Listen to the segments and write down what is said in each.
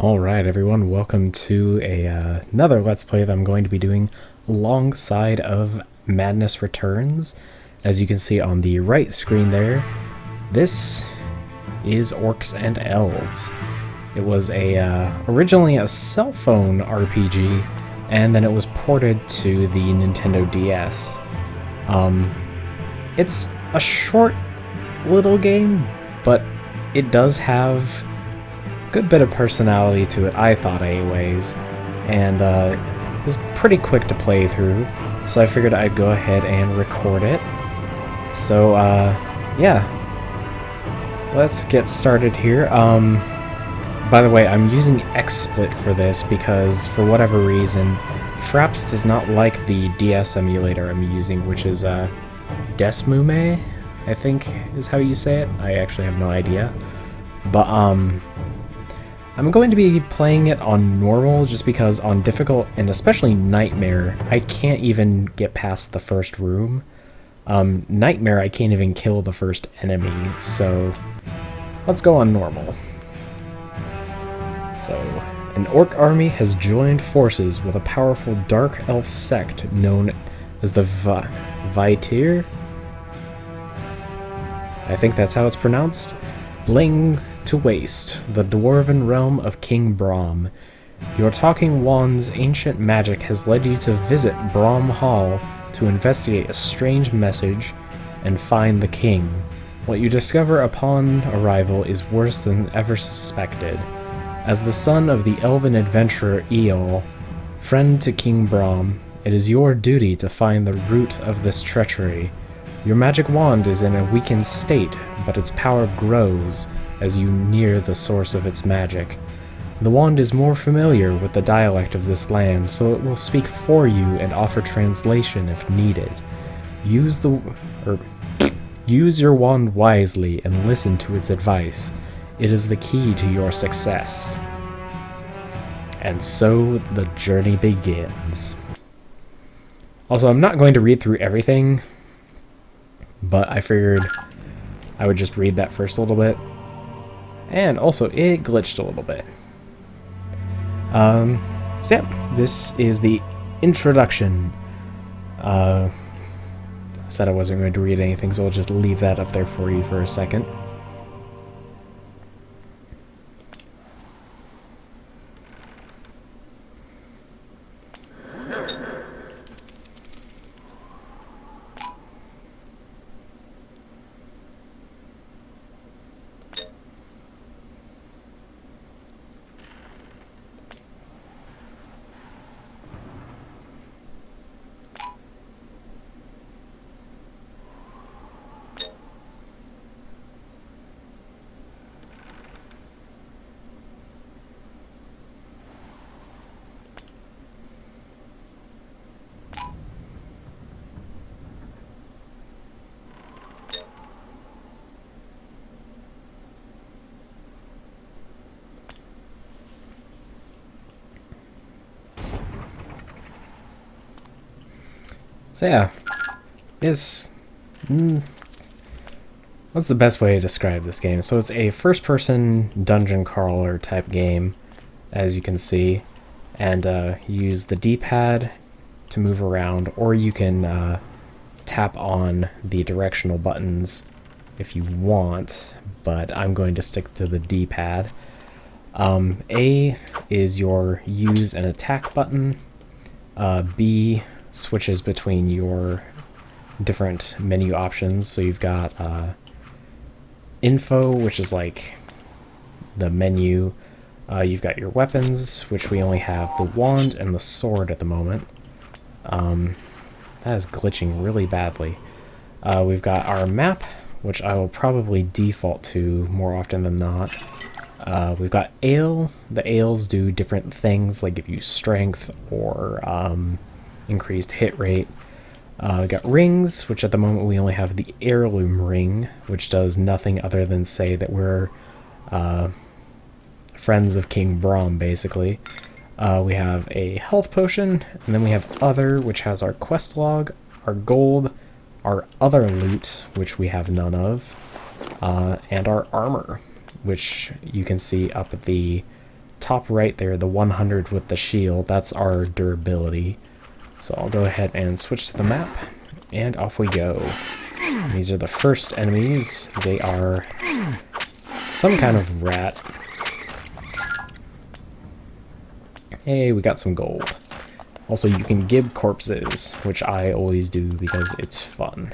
Alright everyone, welcome to another Let's Play that I'm going to be doing alongside of Madness Returns. As you can see on the right screen there, this is Orcs and Elves. It was originally a cell phone RPG, and then it was ported to the Nintendo DS. It's a short little game, but it does have good bit of personality to it, I thought anyways, and it was pretty quick to play through, so I figured I'd go ahead and record it. So yeah, let's get started here. By the way, I'm using XSplit for this because for whatever reason Fraps does not like the DS emulator I'm using, which is Desmume, I think is how you say it. I actually have no idea, but I'm going to be playing it on normal just because on difficult, and especially Nightmare, I can't even get past the first room. Nightmare, I can't even kill the first enemy, so let's go on normal. So, an orc army has joined forces with a powerful dark elf sect known as the Vaitir? I think that's how it's pronounced. Laying to waste the dwarven realm of King Brahm. Your talking wand's ancient magic has led you to visit Brahm Hall to investigate a strange message and find the king. What you discover upon arrival is worse than ever suspected. As the son of the elven adventurer Eol, friend to King Brahm, it is your duty to find the root of this treachery. Your magic wand is in a weakened state, but its power grows as you near the source of its magic. The wand is more familiar with the dialect of this land, so it will speak for you and offer translation if needed. Use your wand wisely and listen to its advice. It is the key to your success. And so the journey begins. Also, I'm not going to read through everything, but I figured I would just read that first a little bit. And also, it glitched a little bit. So yeah, this is the introduction. I said I wasn't going to read anything, so I'll just leave that up there for you for a second. So yeah, what's the best way to describe this game? So it's a first-person dungeon crawler type game, as you can see, and you use the D-pad to move around, or you can tap on the directional buttons if you want, but I'm going to stick to the D-pad. A is your use and attack button. B switches between your different menu options. So you've got info, which is like the menu. You've got your weapons, which we only have the wand and the sword at the moment. That is glitching really badly. We've got our map, which I will probably default to more often than not. We've got ale. The ales do different things, like give you strength or increased hit rate. We got rings, which at the moment we only have the heirloom ring, which does nothing other than say that we're friends of King Brahm, basically. We have a health potion, and then we have other, which has our quest log, our gold, our other loot, which we have none of, and our armor, which you can see up at the top right there, the 100 with the shield, that's our durability. So I'll go ahead and switch to the map, and off we go. And these are the first enemies. They are some kind of rat. Hey, we got some gold. Also, you can gib corpses, which I always do because it's fun.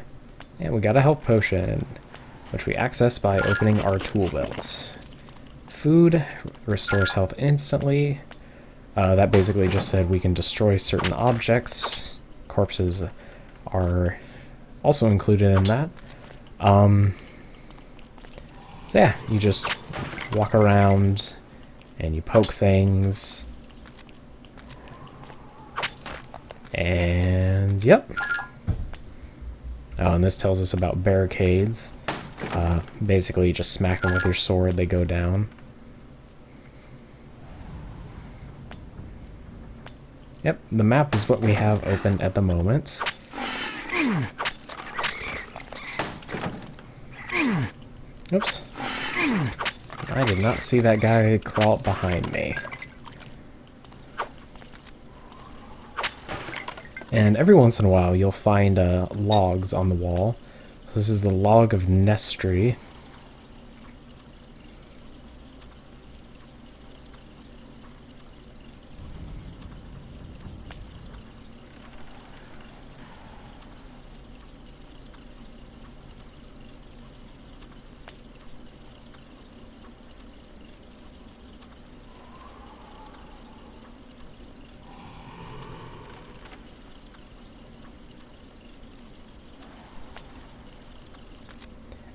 And we got a health potion, which we access by opening our tool belt. Food restores health instantly. That basically just said we can destroy certain objects. Corpses are also included in that. So yeah, you just walk around and you poke things. And yep. Oh, and this tells us about barricades. Basically, you just smack them with your sword, they go down. Yep, the map is what we have open at the moment. Oops. I did not see that guy crawl up behind me. And every once in a while, you'll find logs on the wall. So this is the log of Nestry.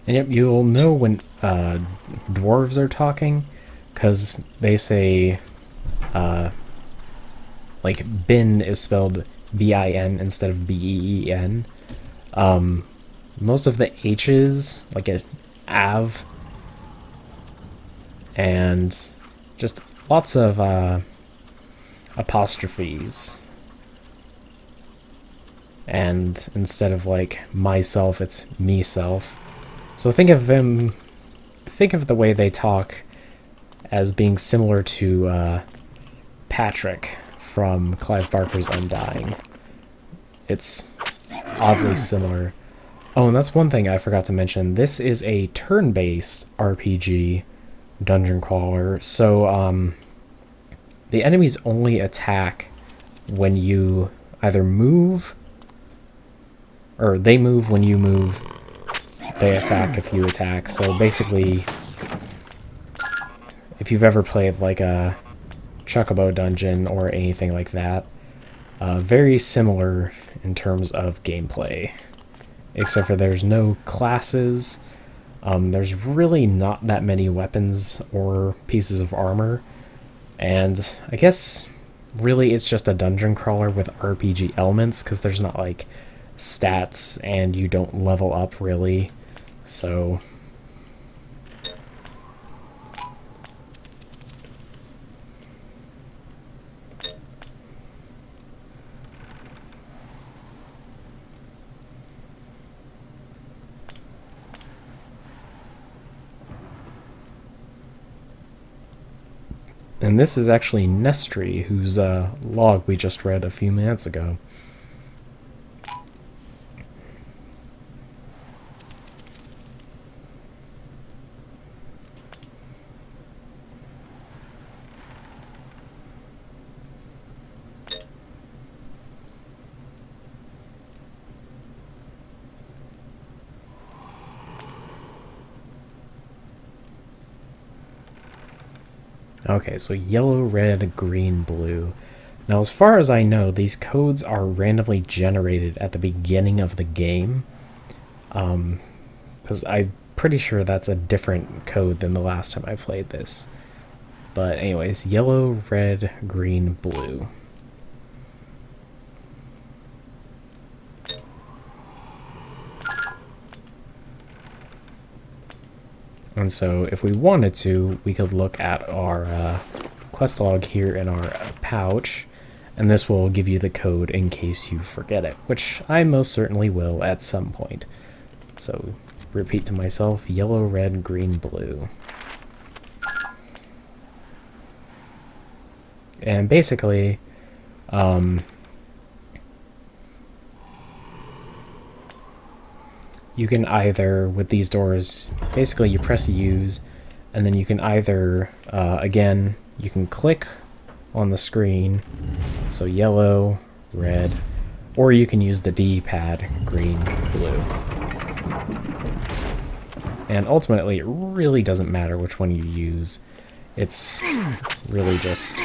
And yep, you'll know when dwarves are talking, because they say, like, bin is spelled B-I-N instead of B-E-E-N. Most of the H's, like a av, and just lots of apostrophes. And instead of, like, myself, it's me-self. So think of the way they talk as being similar to Patrick from Clive Barker's Undying. It's oddly similar. Oh, and that's one thing I forgot to mention. This is a turn-based RPG dungeon crawler, so the enemies only attack when you either move, or they move when you move. They attack if you attack. So basically, if you've ever played like a Chocobo dungeon or anything like that, very similar in terms of gameplay, except for there's no classes. There's really not that many weapons or pieces of armor, and I guess really it's just a dungeon crawler with RPG elements, because there's not like stats and you don't level up really. So and this is actually Nestry, whose log we just read a few minutes ago. Okay, so yellow, red, green, blue. Now, as far as I know, these codes are randomly generated at the beginning of the game. Because I'm pretty sure that's a different code than the last time I played this. But anyways, yellow, red, green, blue. And so if we wanted to, we could look at our quest log here in our pouch, and this will give you the code in case you forget it, which I most certainly will at some point. So repeat to myself, yellow, red, green, blue. And basically, you can either, with these doors, basically you press use, and then you can either, again, you can click on the screen, so yellow, red, or you can use the D-pad, green, blue. And ultimately, it really doesn't matter which one you use. It's really just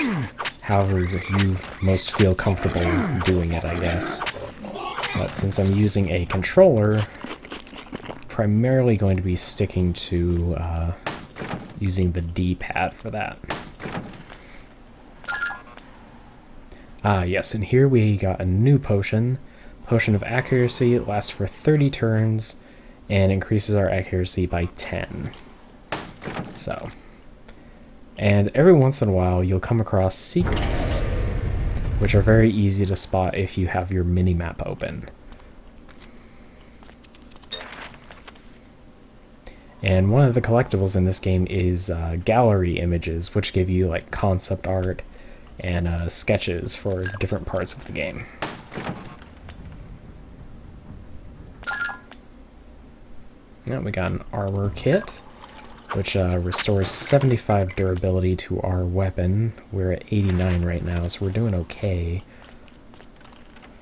however you most feel comfortable doing it, I guess. But since I'm using a controller, primarily going to be sticking to using the D-pad for that. Yes, and here we got a new potion. Potion of Accuracy. It lasts for 30 turns and increases our accuracy by 10. So, and every once in a while you'll come across secrets, which are very easy to spot if you have your mini-map open. And one of the collectibles in this game is gallery images, which give you like concept art and sketches for different parts of the game. Now we got an armor kit, which restores 75 durability to our weapon. We're at 89 right now, so we're doing okay.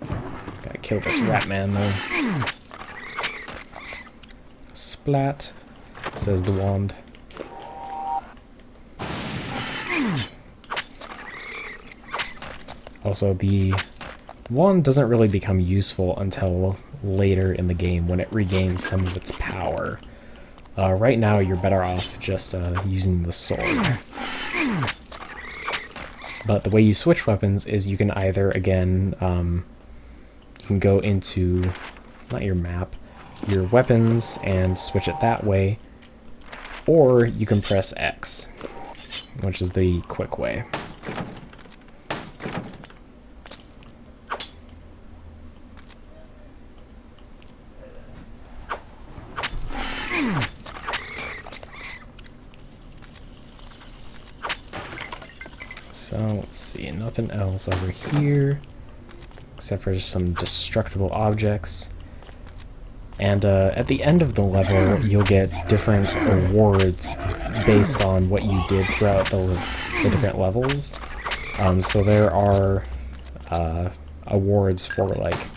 Gotta kill this rat man though. Splat, says the wand. Also, the wand doesn't really become useful until later in the game when it regains some of its power. Right now, you're better off just using the sword. But the way you switch weapons is you can either, again, you can go into, not your map, your weapons and switch it that way, or you can press X, which is the quick way. So, let's see, nothing else over here, except for some destructible objects. And at the end of the level, you'll get different awards based on what you did throughout the different levels. So there are awards for, like,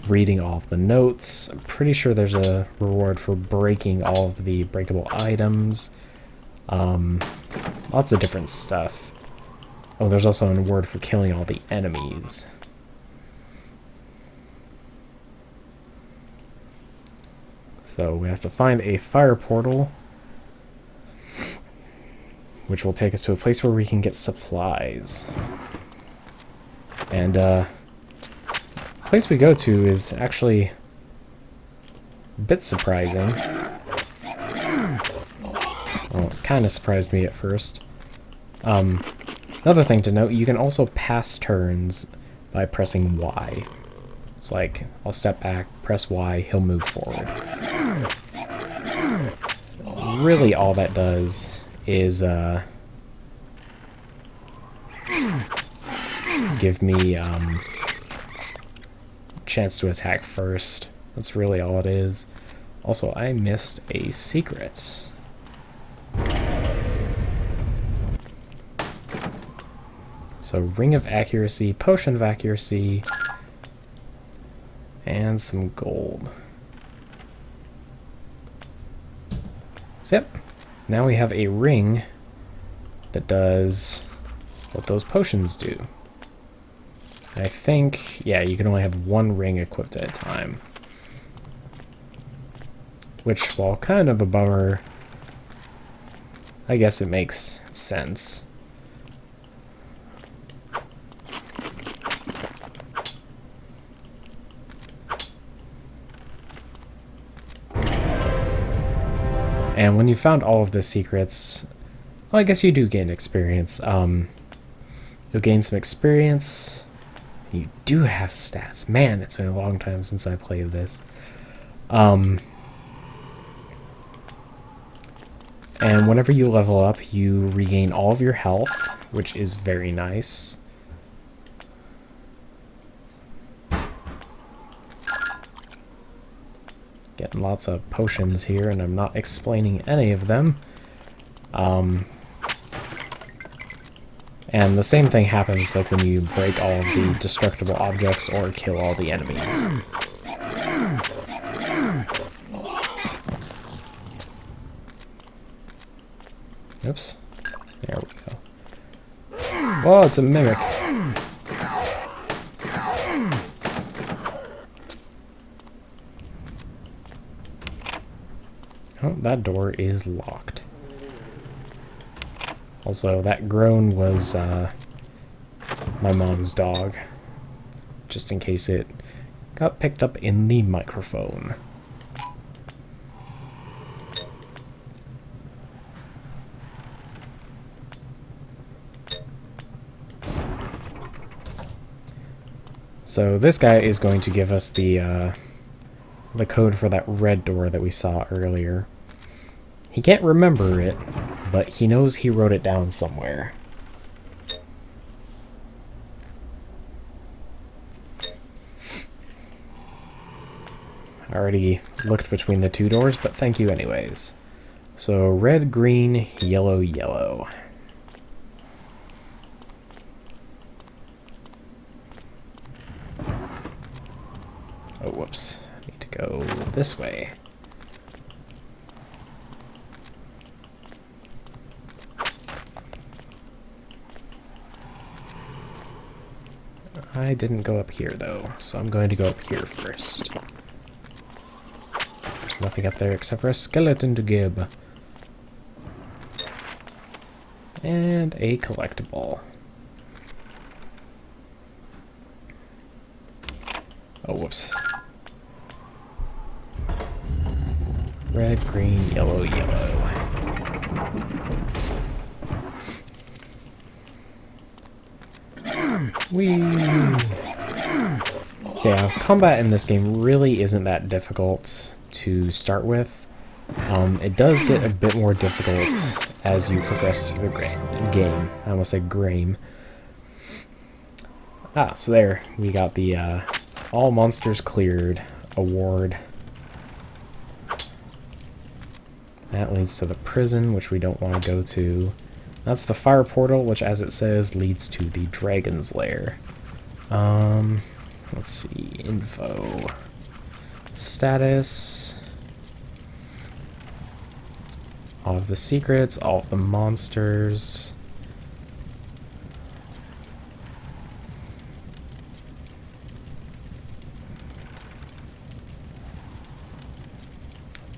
reading all of the notes. I'm pretty sure there's a reward for breaking all of the breakable items. Lots of different stuff. Oh, there's also an award for killing all the enemies. So we have to find a fire portal, which will take us to a place where we can get supplies. And the place we go to is actually a bit surprising. Well, it kind of surprised me at first. Another thing to note, you can also pass turns by pressing Y. It's like, I'll step back, press Y, he'll move forward. Really all that does is give me a chance to attack first. That's really all it is. Also, I missed a secret. So, Ring of Accuracy, Potion of Accuracy, and some gold. So, yep, now we have a ring that does what those potions do. I think, yeah, you can only have one ring equipped at a time. Which, while kind of a bummer, I guess it makes sense. And when you found all of the secrets, well, I guess you do gain experience. You'll gain some experience. You do have stats. Man, it's been a long time since I played this. And whenever you level up, you regain all of your health, which is very nice. Getting lots of potions here, and I'm not explaining any of them. And the same thing happens like when you break all of the destructible objects or kill all the enemies. Oops. There we go. Whoa, it's a mimic. Oh, that door is locked. Also, that groan was my mom's dog, just in case it got picked up in the microphone. So this guy is going to give us the code for that red door that we saw earlier. He can't remember it, but he knows he wrote it down somewhere. I already looked between the two doors, but thank you anyways. So red, green, yellow, yellow. Oh, whoops. I need to go this way. I didn't go up here, though, so I'm going to go up here first. There's nothing up there except for a skeleton to gib. And a collectible. Oh, whoops. Red, green, yellow, yellow. Whee! So yeah, combat in this game really isn't that difficult to start with. It does get a bit more difficult as you progress through the game. I almost said game. Ah, so there, we got the all monsters cleared award. That leads to the prison, which we don't want to go to. That's the fire portal, which, as it says, leads to the dragon's lair. Let's see, info. Status. All of the secrets, all of the monsters.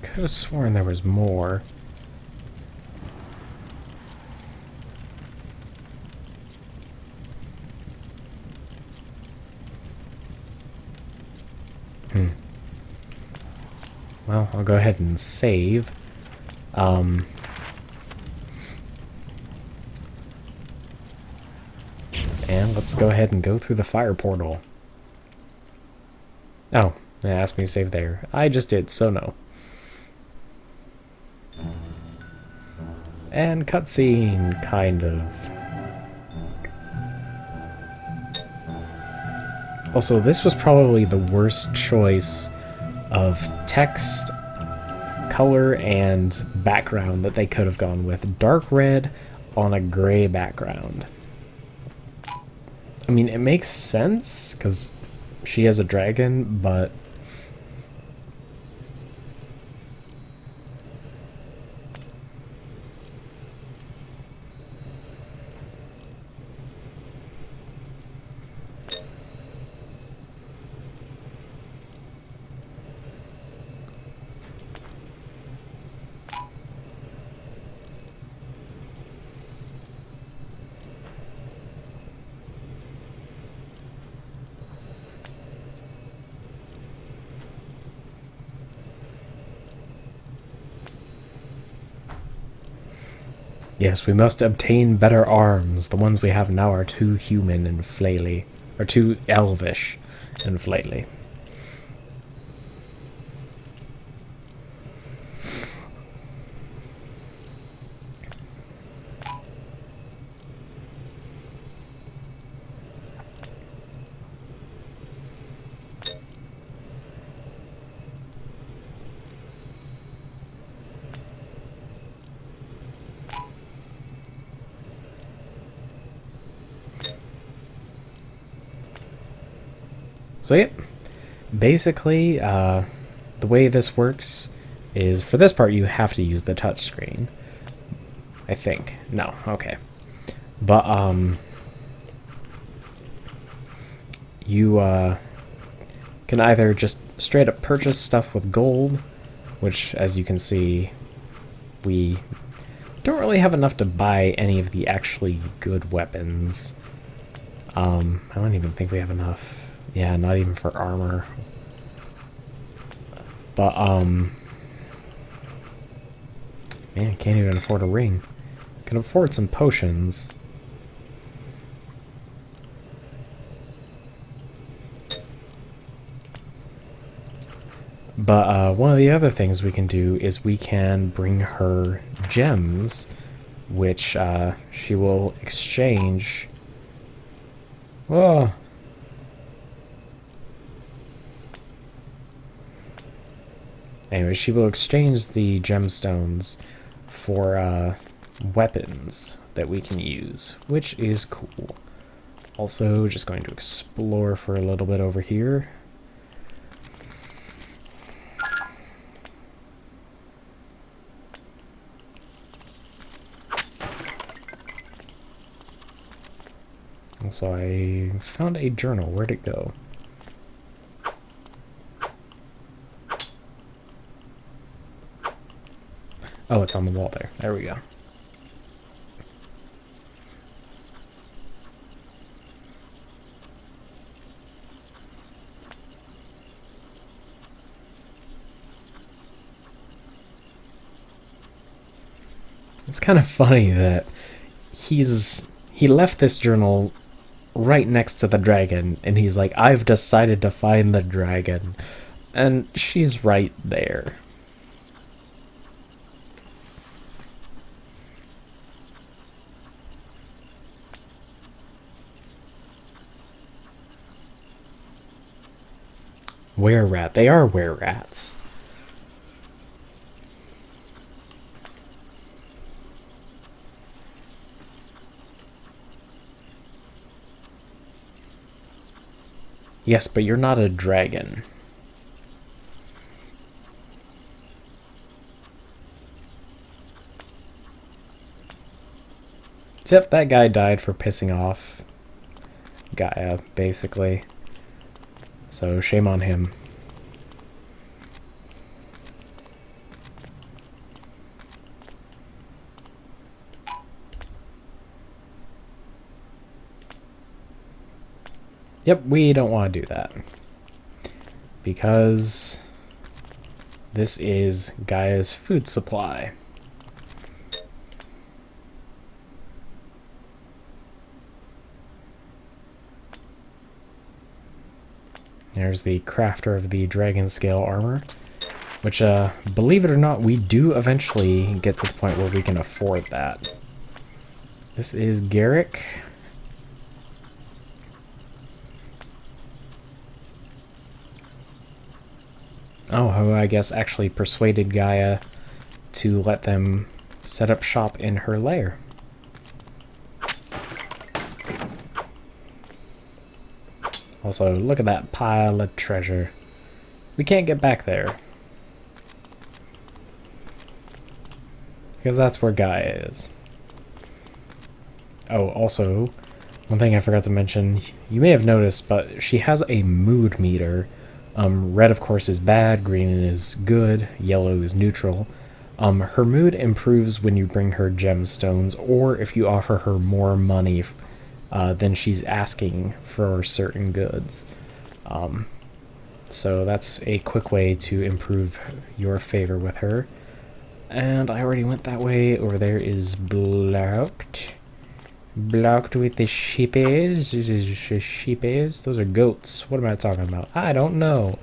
Could have sworn there was more. Well, I'll go ahead and save. And let's go ahead and go through the fire portal. Oh, it asked me to save there. I just did, so no. And cutscene, kind of. Also, this was probably the worst choice of text, color, and background that they could have gone with. Dark red on a gray background. I mean, it makes sense, because she is a dragon, but... Yes, we must obtain better arms. The ones we have now are too human and flaily. Or too elvish and flaily. So yeah, basically, the way this works is for this part you have to use the touchscreen. I think. No, okay. But you can either just straight up purchase stuff with gold, which, as you can see, we don't really have enough to buy any of the actually good weapons. I don't even think we have enough. Yeah, not even for armor. But, man, can't even afford a ring. Can afford some potions. But one of the other things we can do is we can bring her gems, which she will exchange. Whoa. Anyway, she will exchange the gemstones for weapons that we can use, which is cool. Also, just going to explore for a little bit over here. Also, I found a journal. Where'd it go? Oh, it's on the wall there. There we go. It's kind of funny that he left this journal right next to the dragon, and he's like, I've decided to find the dragon. And she's right there. Were-rat. They are were-rats. Yes, but you're not a dragon. Yep, that guy died for pissing off Gaia, basically. So, shame on him. Yep, we don't want to do that. Because this is Gaia's food supply. There's the crafter of the dragon scale armor, which, believe it or not, we do eventually get to the point where we can afford that. This is Garrick. Oh, who I guess actually persuaded Gaia to let them set up shop in her lair. Also, look at that pile of treasure. We can't get back there. Because that's where Gaia is. Oh, also, one thing I forgot to mention, you may have noticed, but she has a mood meter. Red, of course, is bad, green is good, yellow is neutral. Her mood improves when you bring her gemstones, or if you offer her more money than she's asking for certain goods. So that's a quick way to improve your favor with her. And I already went that way. Over there is blocked. Blocked with the sheepies. Sheepies? Those are goats. What am I talking about? I don't know.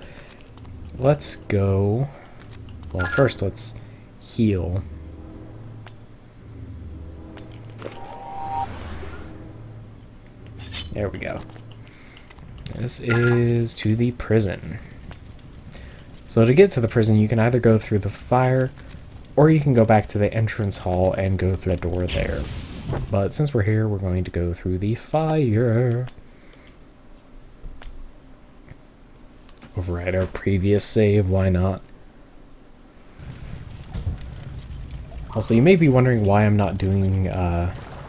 Let's go. Well, first let's heal. There we go. This is to the prison. So to get to the prison, you can either go through the fire, or you can go back to the entrance hall and go through the door there. But since we're here, we're going to go through the fire. override our previous save, why not? Also, you may be wondering why I'm not doing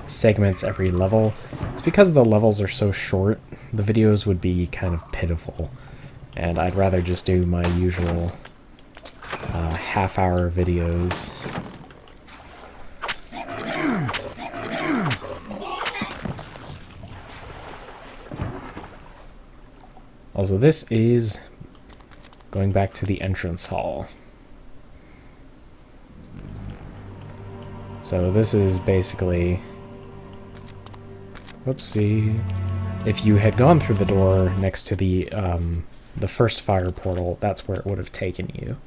segments every level. It's because the levels are so short, the videos would be kind of pitiful. And I'd rather just do my usual half-hour videos. Also, this is going back to the entrance hall. So this is basically... Whoopsie. If you had gone through the door next to the first fire portal, that's where it would have taken you.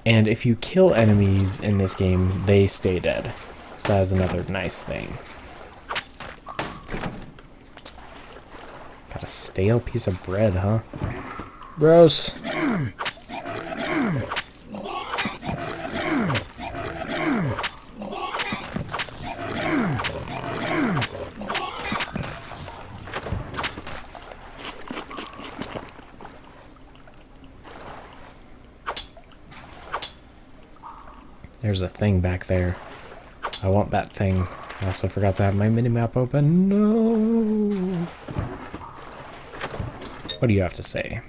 And if you kill enemies in this game, they stay dead. So that is another nice thing. Got a stale piece of bread, huh? Gross. There's a thing back there. I want that thing. I also forgot to have my minimap open. No! What do you have to say?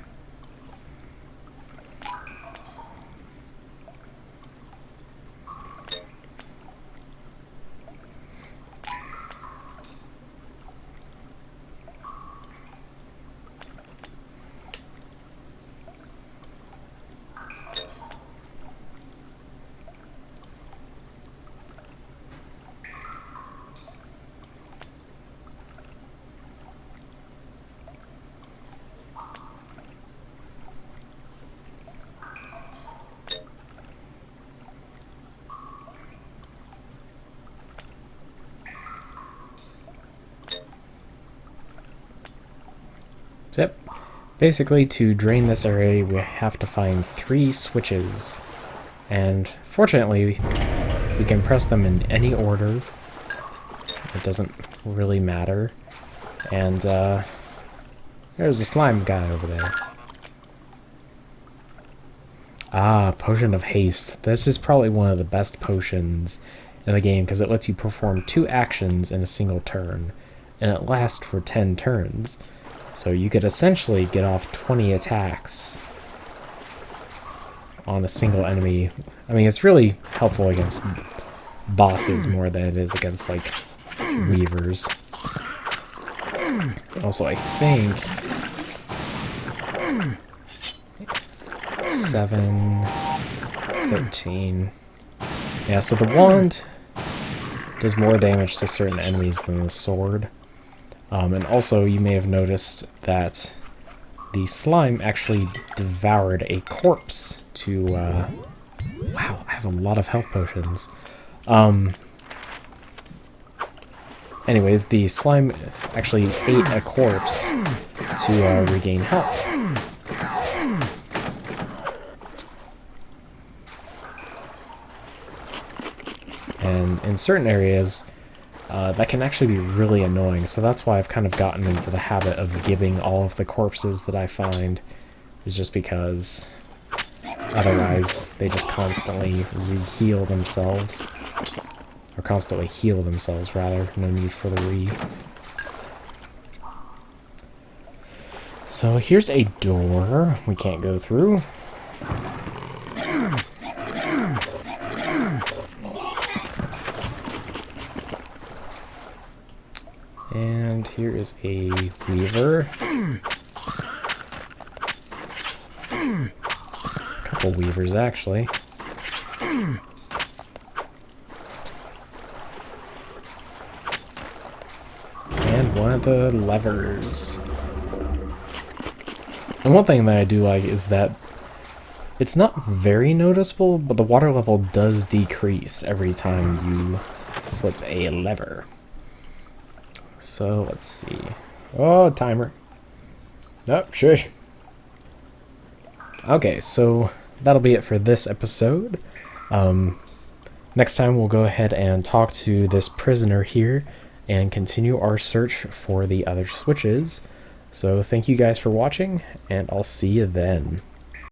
Yep. Basically, to drain this area, we have to find 3 switches. And fortunately, we can press them in any order. It doesn't really matter. And there's a slime guy over there. Ah, Potion of Haste. This is probably one of the best potions in the game because it lets you perform 2 actions in a single turn. And it lasts for 10 turns. So you could essentially get off 20 attacks on a single enemy. I mean, it's really helpful against bosses more than it is against, like, weavers. Also, I think 7, 13. Yeah, so the wand does more damage to certain enemies than the sword. And also, you may have noticed that the slime actually devoured a corpse to, wow, I have a lot of health potions. Anyways, the slime actually ate a corpse to regain health. And in certain areas, that can actually be really annoying, so that's why I've kind of gotten into the habit of gibbing all of the corpses that I find, is just because otherwise they just constantly re-heal themselves. Or constantly heal themselves, rather. No need for the re. So here's a door we can't go through. And here is a weaver. A couple weavers, actually. And one of the levers. And one thing that I do like is that it's not very noticeable, but the water level does decrease every time you flip a lever. So, let's see. Oh, timer. Oh, shush. Okay, so that'll be it for this episode. Next time we'll go ahead and talk to this prisoner here and continue our search for the other switches. So thank you guys for watching, and I'll see you then.